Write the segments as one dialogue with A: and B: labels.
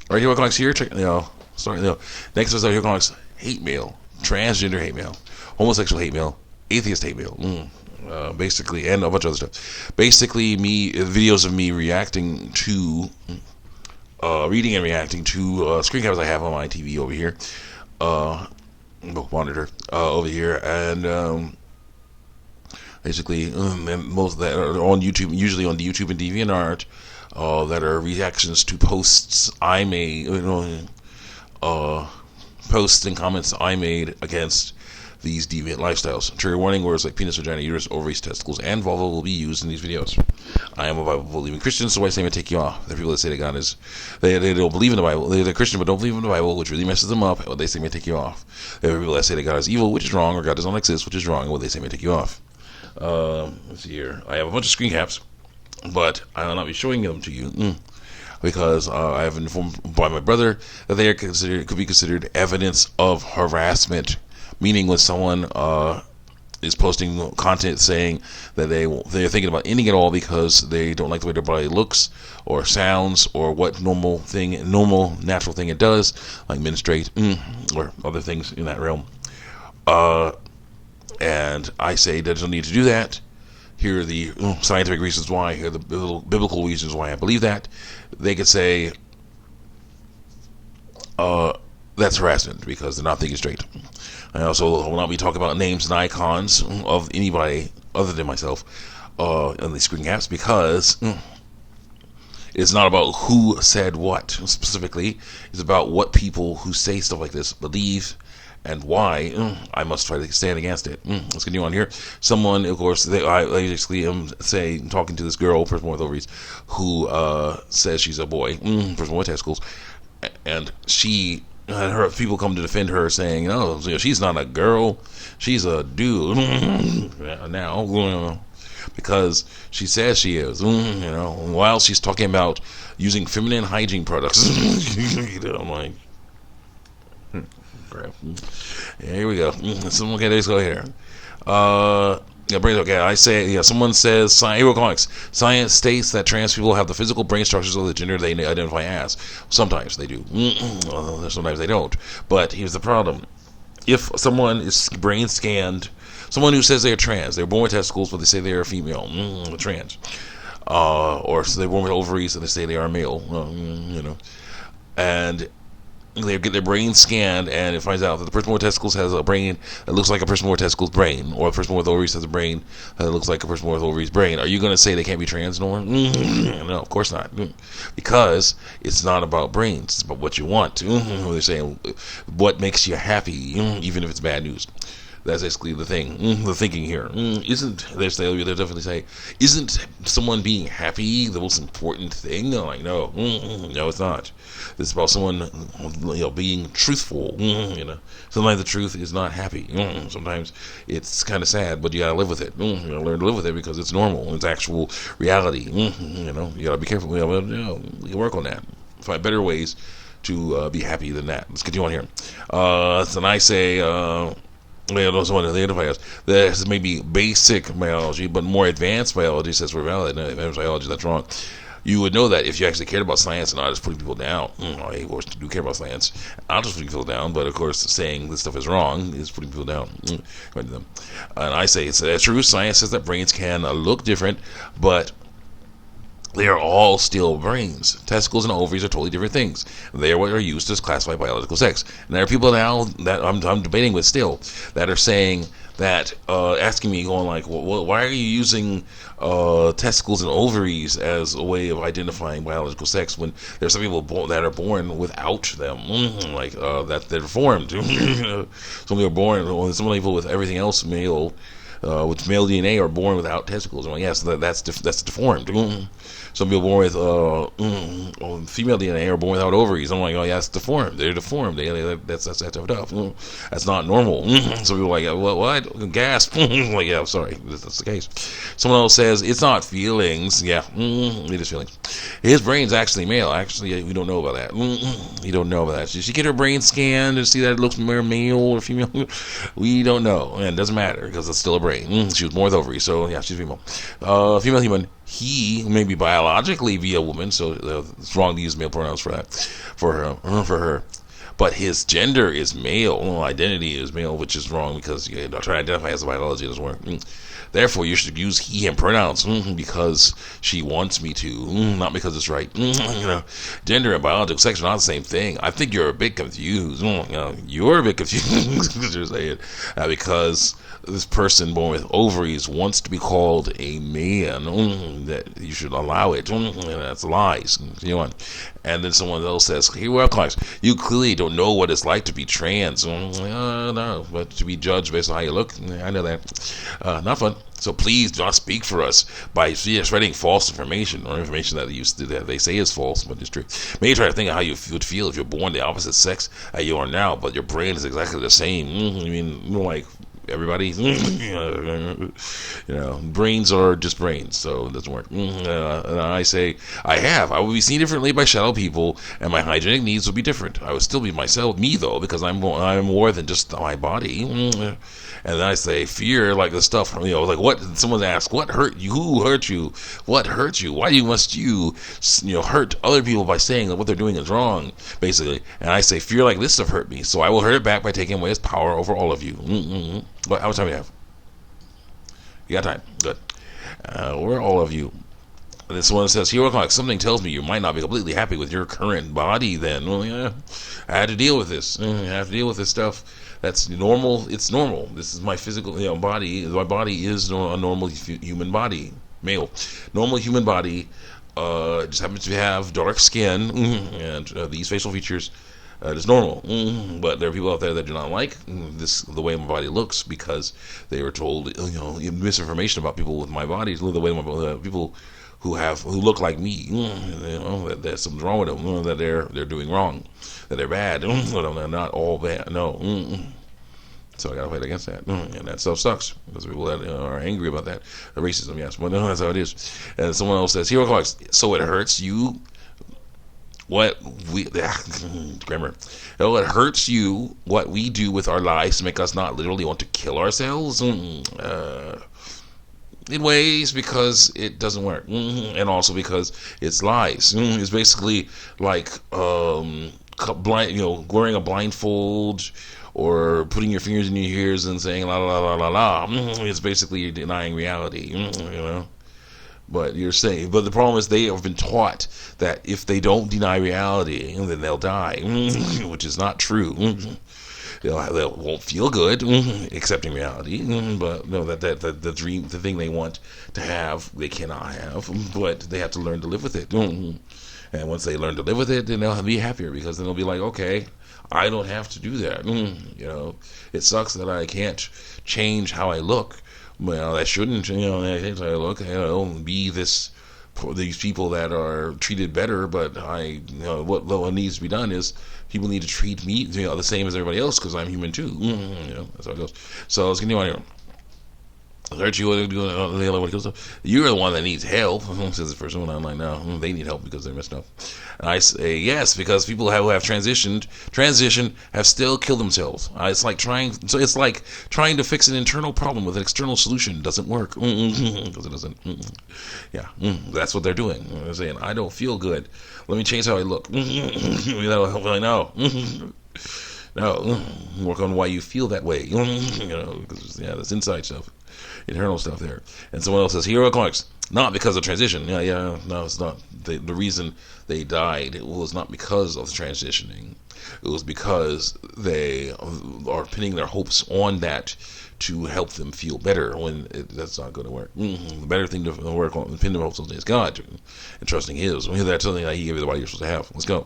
A: All right, Economics here. Check, sorry, next is our Economics hate mail, transgender hate mail, homosexual hate mail, atheist hate mail. Basically, and a bunch of other stuff. Basically, videos of me reacting to, reading and reacting to screen caps I have on my TV over here, monitor over here, and basically, most of that are on YouTube, usually on the YouTube and DeviantArt, that are reactions to posts I made, posts and comments I made against these deviant lifestyles. Trigger warning: words like penis, vagina, uterus, ovaries, testicles, and vulva will be used in these videos. I am a Bible-believing Christian, so I say I take you off. There are people that say that God is, they don't believe in the Bible. They're Christian but don't believe in the Bible, which really messes them up. What they say may take you off. There are people that say that God is evil, which is wrong, or God does not exist, which is wrong, and what they say may take you off. Let's see here. I have a bunch of screen caps, but I will not be showing them to you because I have been informed by my brother that they are could be considered evidence of harassment. Meaning, when someone is posting content saying that they're thinking about ending it all because they don't like the way their body looks or sounds or what normal, natural thing it does, like menstruate or other things in that realm. And I say there's no need to do that. Here are the scientific reasons why. Here are the biblical reasons why I believe that. They could say that's harassment because they're not thinking straight. I also will not be talking about names and icons of anybody other than myself in these screen caps because it's not about who said what specifically. It's about what people who say stuff like this believe and why I must try to stand against it. Let's continue on here. Someone, of course, I basically am talking to this girl, person with ovaries, who says she's a boy, person with testicles, and she. Her people come to defend her, saying, "No, she's not a girl, she's a dude." Now, because she says she is, while she's talking about using feminine hygiene products. I'm like, crap. Yeah, here we go. Okay, let's go here. Okay, I say, someone says, science states that trans people have the physical brain structures of the gender they identify as. Sometimes they do. Sometimes they don't. But here's the problem. If someone is brain scanned, someone who says they're trans, they're born with testicles, but they say they're female, trans. Or so they're born with ovaries, and they say they are male, and they get their brain scanned, and it finds out that the person with testicles has a brain that looks like a person with testicles' brain, or a person with ovaries has a brain that looks like a person with ovaries' brain. Are you going to say they can't be trans, Norm? No, of course not. Because it's not about brains; it's about what you want. They're saying what makes you happy, even if it's bad news. That's basically the thing, the thinking here. They'll definitely say, isn't someone being happy the most important thing? I'm like, no, it's not. It's about someone, being truthful. Sometimes the truth is not happy. Sometimes it's kind of sad, but you gotta live with it. You gotta learn to live with it because it's normal. It's actual reality. You gotta be careful. You can work on that. Find better ways to be happy than that. Let's continue on here. So I say. Someone identify us. There's maybe basic biology, but more advanced biology says we're valid. Advanced biology, that's wrong. You would know that if you actually cared about science and not just putting people down. I, of course, do care about science. Not just putting people down, but of course, saying this stuff is wrong is putting people down. And I say it's true. Science says that brains can look different, but they are all still brains. Testicles and ovaries are totally different things. They are what are used to classify biological sex. And there are people now that I'm debating with still that are saying that, asking me, going like, well, why are you using testicles and ovaries as a way of identifying biological sex when there's some people that are born without them, that they're deformed. Some people are born, some people with everything else male. With male DNA are born without testicles. I'm like, yes, that's deformed. Some people born with female DNA are born without ovaries. I'm like, oh yeah, that's deformed. They're deformed. That's tough. That's not normal. Some people are like, what? Gasp. I'm like, yeah, I'm sorry, that's the case. Someone else says it's not feelings. Yeah, it is feelings. His brain's actually male. Actually, we don't know about that. We don't know about that. Did she get her brain scanned to see that it looks more male or female? We don't know, and it doesn't matter because it's still a brain. brain. She was born with ovaries, so yeah, she's female. Female human. He may be biologically be a woman, so it's wrong to use male pronouns for that, for her. But his gender is male. Identity is male, which is wrong because you try to identify as a biology doesn't work. Therefore, you should use he, him pronouns because she wants me to, not because it's right. Gender and biological sex are not the same thing. I think you're a bit confused. You're a bit confused because this person born with ovaries wants to be called a man. That you should allow it. And that's lies. And then someone else says, "Hey, well, Clark, you clearly don't know what it's like to be trans." No, but to be judged based on how you look, I know that. Not fun. So please do not speak for us by spreading false information or information that they say is false, but it's true. Maybe try to think of how you would feel if you're born the opposite sex that you are now, but your brain is exactly the same. I mean, like everybody, brains are just brains, so it doesn't work. And I say, I would be seen differently by shallow people, and my hygienic needs would be different. I would still be me though, because I'm more than just my body. And then I say, fear, like the stuff, like what? Someone asks, what hurt you? Who hurt you? What hurt you? Why must you, hurt other people by saying that what they're doing is wrong, basically? And I say, fear like this stuff hurt me, so I will hurt it back by taking away its power over all of you. How much time do you have? You got time. Good. Where are all of you? This one says, "Hero Clock, something tells me you might not be completely happy with your current body then." Well, yeah, I had to deal with this. I have to deal with this stuff. That's normal. It's normal. This is my physical body. My body is a normal human body. Male. Normal human body. Just happens to have dark skin and these facial features. It's normal, but there are people out there that do not like the way my body looks because they were told misinformation about people with my body, the way people who look like me, that there's something wrong with them, that they're doing wrong, that they're bad, they're not all bad, no. So I gotta fight against that, and that stuff sucks because people that are angry about that, racism, yes, but no, that's how it is. And someone else says, "Hero Clarks, so it hurts you." Grammar. It hurts you what we do with our lives to make us not literally want to kill ourselves. In ways because it doesn't work, and also because it's lies. It's basically like wearing a blindfold or putting your fingers in your ears and saying la la la la la. It's basically denying reality. But the problem is they have been taught that if they don't deny reality, then they'll die, which is not true. They won't feel good accepting reality, but no, that the dream, the thing they want to have, they cannot have. But they have to learn to live with it. And once they learn to live with it, then they'll be happier because then they'll be like, okay, I don't have to do that. It sucks that I can't change how I look. Well, that shouldn't, change how I look. Be these people that are treated better, but what needs to be done is people need to treat me the same as everybody else because I'm human too. That's how it goes. So let's continue on here. Hurt you, you're the one that needs help. Says the first one. I'm like, no, they need help because they're messed up. And I say yes because people who have transitioned have still killed themselves. It's like trying to fix an internal problem with an external solution. It doesn't work because it doesn't. That's what they're doing. They're saying, I don't feel good. Let me change how I look. No. No, work on why you feel that way. Because that's inside stuff, internal stuff there. And someone else says, "Hero Clarks, not because of transition." No, it's not. The reason they died was not because of the transitioning. It was because they are pinning their hopes on that to help them feel better when that's not going to work. The better thing to work on, pin their hopes on is God and trusting His. That's something that He gave you the body you're supposed to have. Let's go.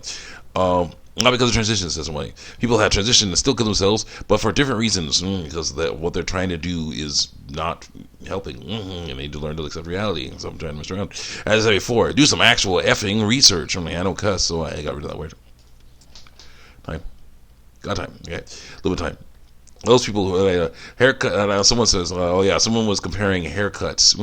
A: Not because of transition, says somebody. People have transitioned and still kill themselves, but for different reasons. Because what they're trying to do is not helping. And they need to learn to accept reality. So I'm trying to mess around. As I said before, do some actual effing research. I don't cuss, so I got rid of that word. Time. Got time. Okay. A little bit of time. Those people who haircut. Someone says, someone was comparing haircuts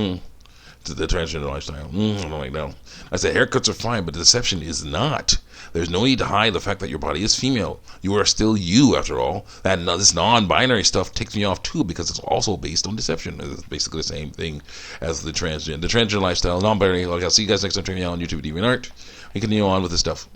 A: to the transgender lifestyle. I'm like, no. I said haircuts are fine, but deception is not. There's no need to hide the fact that your body is female. You are still you, after all. That this non-binary stuff takes me off too, because it's also based on deception. It's basically the same thing as the transgender lifestyle, non-binary. Like, I'll see you guys next time. Check me out on YouTube, DeviantArt. We continue on with this stuff.